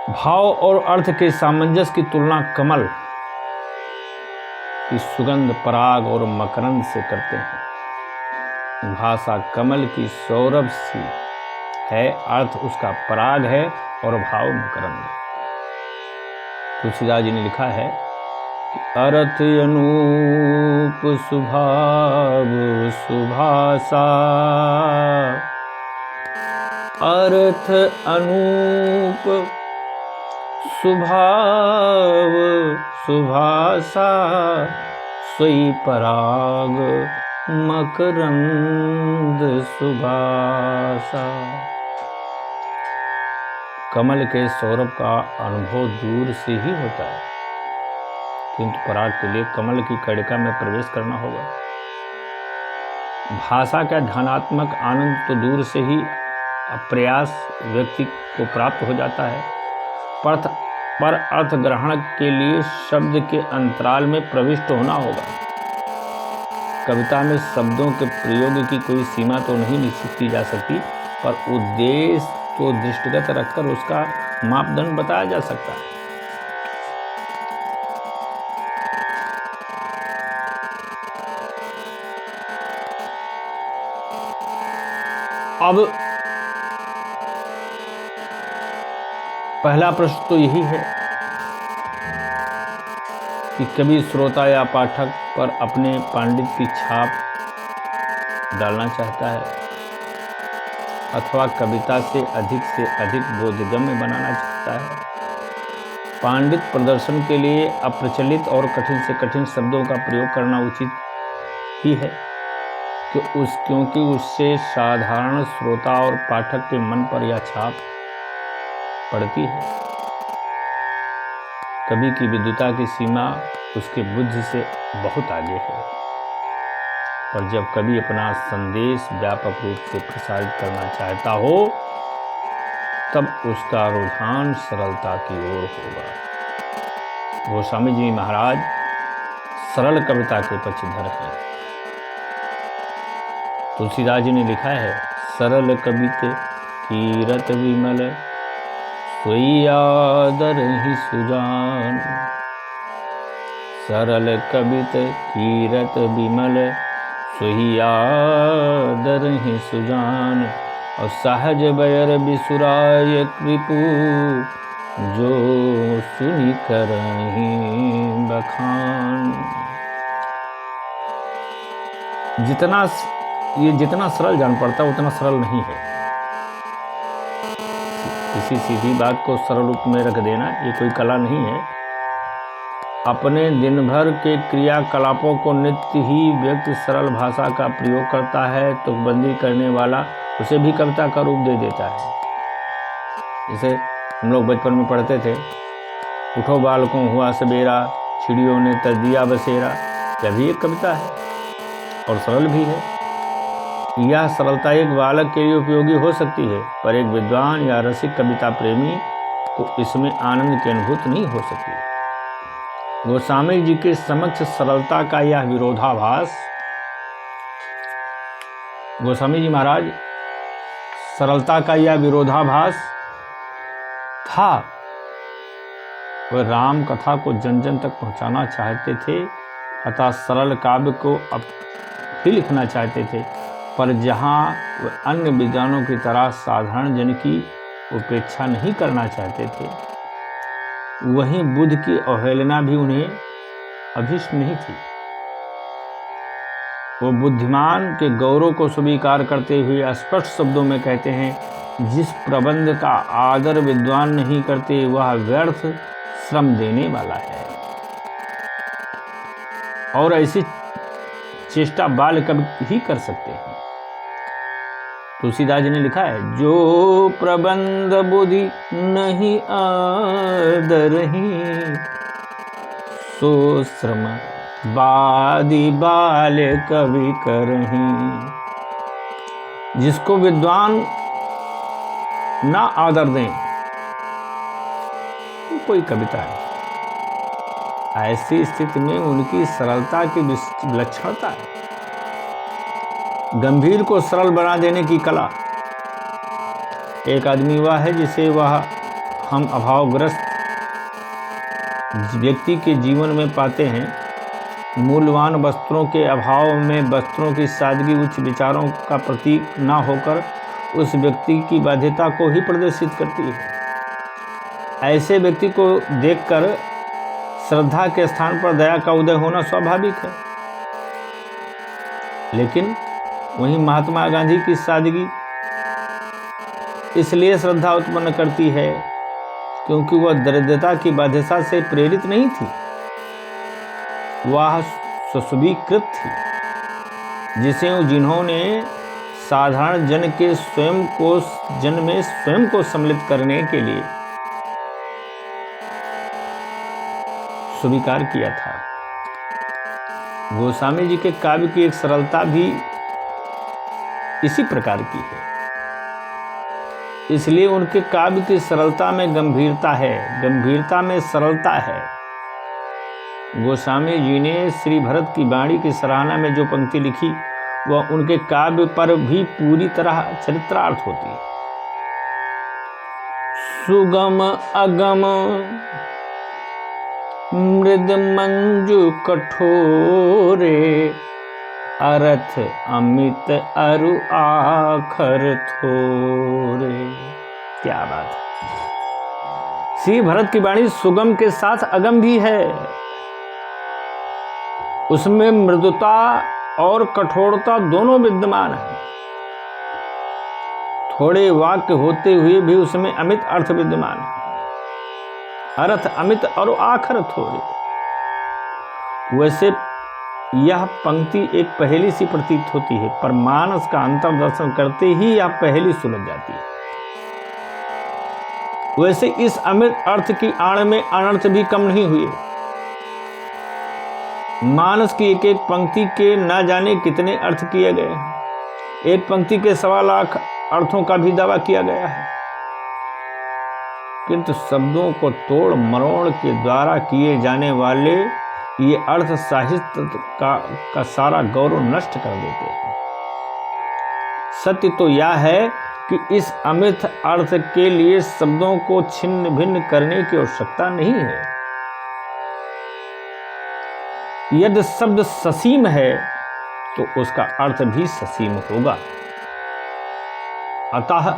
भाव और अर्थ के सामंजस्य की तुलना कमल की सुगंध, पराग और मकरंद से करते हैं। भाषा कमल की सौरभ सी है, अर्थ उसका पराग है और भाव मकरंद। तुलसीदास जी ने लिखा है, अर्थ अनूप सुभाव सुभाषा, अर्थ अनूप सुभाव सुभाषा, सोई पराग मकरंद सुभाषा। कमल के सौरभ का अनुभव दूर से ही होता है, किंतु पराग के लिए कमल की कड़िका में प्रवेश करना होगा। भाषा का ध्यानात्मक आनंद तो दूर से ही अप्रयास व्यक्ति को प्राप्त हो जाता है, पर अर्थ ग्रहण के लिए शब्द के अंतराल में प्रविष्ट होना होगा। कविता में शब्दों के प्रयोग की कोई सीमा तो नहीं निश्चित की जा सकती, पर उद्देश्य को दृष्टिगत रखकर उसका मापदंड बताया जा सकता है। अब पहला प्रश्न तो यही है कि कभी श्रोता या पाठक पर अपने पांडित्य की छाप डालना चाहता है अथवा कविता से अधिक बोधगम्य बनाना चाहता है। पांडित्य प्रदर्शन के लिए अप्रचलित और कठिन से कठिन शब्दों का प्रयोग करना उचित ही है, क्योंकि उससे साधारण श्रोता और पाठक के मन पर यह छाप पड़ती है। कवि की विद्वता की सीमा उसके बुद्धि से बहुत आगे है, और जब कवि अपना संदेश व्यापक रूप से प्रसारित करना चाहता हो, तब उसका रुझान सरलता की ओर होगा। गोस्वामी जी महाराज सरल कविता के पक्षधर हैं। तुलसीदास जी ने लिखा है, सरल कवित कीरत विमल, सोई आदर ही सुजान। सरल कवित कीरत विमल, सोई आदर ही सुजान। और सहज बयर बिसुराय कृपु, जो सुनि करहि बखान। जितना सरल जान पड़ता है उतना सरल नहीं है। किसी सीधी बात को सरल रूप में रख देना ये कोई कला नहीं है। अपने दिन भर के क्रियाकलापों को नित्य ही व्यक्ति सरल भाषा का प्रयोग करता है, तो बंदी करने वाला उसे भी कविता का रूप दे देता है। जैसे हम लोग बचपन में पढ़ते थे, उठो बालकों हुआ सवेरा, चिड़ियों ने तर दिया बसेरा। यह भी एक कविता है और सरल भी है। यह सरलता एक बालक के लिए उपयोगी हो सकती है, पर एक विद्वान या रसिक कविता प्रेमी को इसमें आनंद की अनुभूति नहीं हो सकती। गोस्वामी जी के समक्ष सरलता का यह विरोधाभास, गोस्वामी जी महाराज सरलता का यह विरोधाभास था। वह राम कथा को जन जन तक पहुंचाना चाहते थे, अतः सरल काव्य को अब ही लिखना चाहते थे, पर जहाँ वह अन्य विद्वानों की तरह साधारण जन की उपेक्षा नहीं करना चाहते थे, वहीं बुद्ध की अवहेलना भी उन्हें अभिष्ट नहीं थी। वो बुद्धिमान के गौरव को स्वीकार करते हुए स्पष्ट शब्दों में कहते हैं, जिस प्रबंध का आदर विद्वान नहीं करते वह व्यर्थ श्रम देने वाला है। और ऐसी चेष्टा बाल कवि ही कर सकते हैं। तुलसीदास जी ने लिखा है, जो प्रबंध बुद्धि नहीं आदरही, सो श्रम वादी बाल कवि करही। जिसको विद्वान ना आदर दें वो कोई कविता है। ऐसी स्थिति में उनकी सरलता की विलक्षणता है। गंभीर को सरल बना देने की कला। एक आदमी वह है जिसे वह हम अभावग्रस्त व्यक्ति के जीवन में पाते हैं। मूल्यवान वस्त्रों के अभाव में वस्त्रों की सादगी उच्च विचारों का प्रतीक न होकर उस व्यक्ति की बाध्यता को ही प्रदर्शित करती है। ऐसे व्यक्ति को देखकर श्रद्धा के स्थान पर दया का उदय होना स्वाभाविक है। लेकिन वहीं महात्मा गांधी की सादगी इसलिए श्रद्धा उत्पन्न करती है क्योंकि वह दरिद्रता की बाध्यता से प्रेरित नहीं थी, वह सुस्वीकृत थी, जिन्होंने साधारण जन में स्वयं को सम्मिलित करने के लिए स्वीकार किया था। गोस्वामी जी के काव्य की एक सरलता भी इसी प्रकार की है। इसलिए उनके काव्य की सरलता में गंभीरता है, गंभीरता में सरलता है। गोस्वामी जी ने श्री भरत की वाणी की सराहना में जो पंक्ति लिखी वह उनके काव्य पर भी पूरी तरह चरित्रार्थ होती है। सुगम अगम मृद मंजू कठोरे अरथ अमित अरु आखर थोरे। क्या बात है। श्री भरत की वाणी सुगम के साथ अगम भी है। उसमें मृदुता और कठोरता दोनों विद्यमान है। थोड़े वाक्य होते हुए भी उसमें अमित अर्थ विद्यमान है। अर्थ अमित और आखर थोड़े। वैसे यह पंक्ति एक पहेली सी प्रतीत होती है, पर मानस का अंतर्दर्शन करते ही यह पहेली सुलझ जाती है। वैसे इस अमित अर्थ की आड़ में अनर्थ भी कम नहीं हुए। मानस की एक एक पंक्ति के न जाने कितने अर्थ किए गए हैं। एक पंक्ति के 1.25 लाख अर्थों का भी दावा किया गया है, किंतु शब्दों को तोड़ मरोड़ के द्वारा किए जाने वाले ये अर्थ साहित्य का सारा गौरव नष्ट कर देते हैं। सत्य तो यह है कि इस अमित अर्थ के लिए शब्दों को छिन्न भिन्न करने की आवश्यकता नहीं है। यदि शब्द ससीम है तो उसका अर्थ भी ससीम होगा। अतः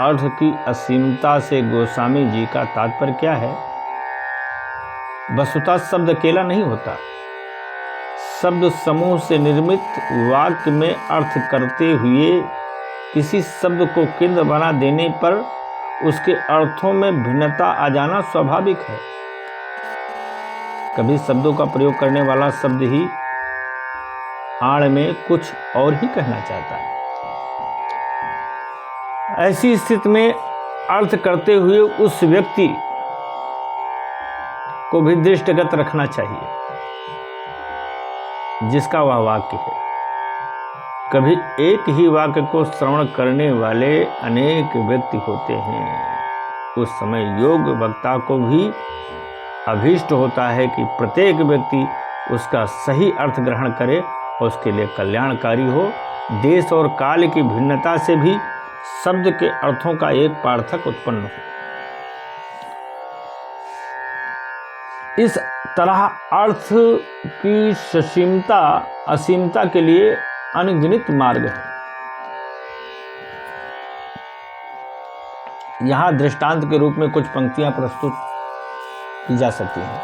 अर्थ की असीमता से गोस्वामी जी का तात्पर्य क्या है? वस्तुतः शब्द अकेला नहीं होता। शब्द समूह से निर्मित वाक्य में अर्थ करते हुए किसी शब्द को केंद्र बना देने पर उसके अर्थों में भिन्नता आ जाना स्वाभाविक है। कभी शब्दों का प्रयोग करने वाला शब्द ही आड़ में कुछ और ही कहना चाहता है। ऐसी स्थिति में अर्थ करते हुए उस व्यक्ति को भी दृष्टिगत रखना चाहिए जिसका वह वाक्य है। कभी एक ही वाक्य को श्रवण करने वाले अनेक व्यक्ति होते हैं। उस समय योग वक्ता को भी अभीष्ट होता है कि प्रत्येक व्यक्ति उसका सही अर्थ ग्रहण करे और उसके लिए कल्याणकारी हो। देश और काल की भिन्नता से भी शब्द के अर्थों का एक पार्थक्य उत्पन्न हो। इस तरह अर्थ की ससीमता असीमता के लिए अनगिनत मार्ग है। यहाँ दृष्टांत के रूप में कुछ पंक्तियां प्रस्तुत की जा सकती हैं।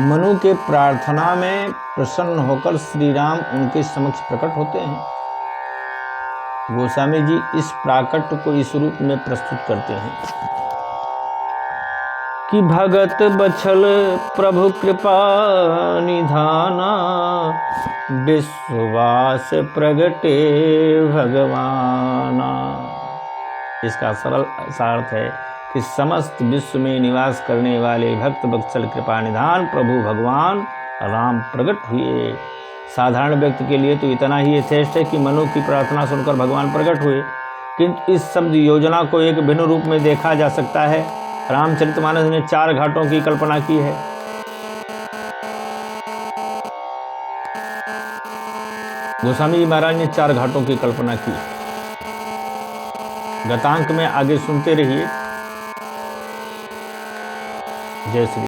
मनु के प्रार्थना में प्रसन्न होकर श्री राम उनके समक्ष प्रकट होते हैं। गोस्वामी जी इस प्राकट्य को इस रूप में प्रस्तुत करते हैं कि भगत बछल प्रभु कृपा निधाना विश्वास प्रगटे भगवाना। इसका सरल अर्थ है कि समस्त विश्व में निवास करने वाले भक्त बत्सल कृपा निधान प्रभु भगवान राम प्रकट हुए। साधारण व्यक्ति के लिए तो इतना ही यथेष्ट है कि मनु की प्रार्थना सुनकर भगवान प्रकट हुए, किंतु इस शब्द योजना को एक भिन्न रूप में देखा जा सकता है। रामचरितमानस ने 4 घाटों की कल्पना की है। गोस्वामी जी महाराज ने 4 घाटों की कल्पना की। गतांक में आगे सुनते रहिए। जय श्री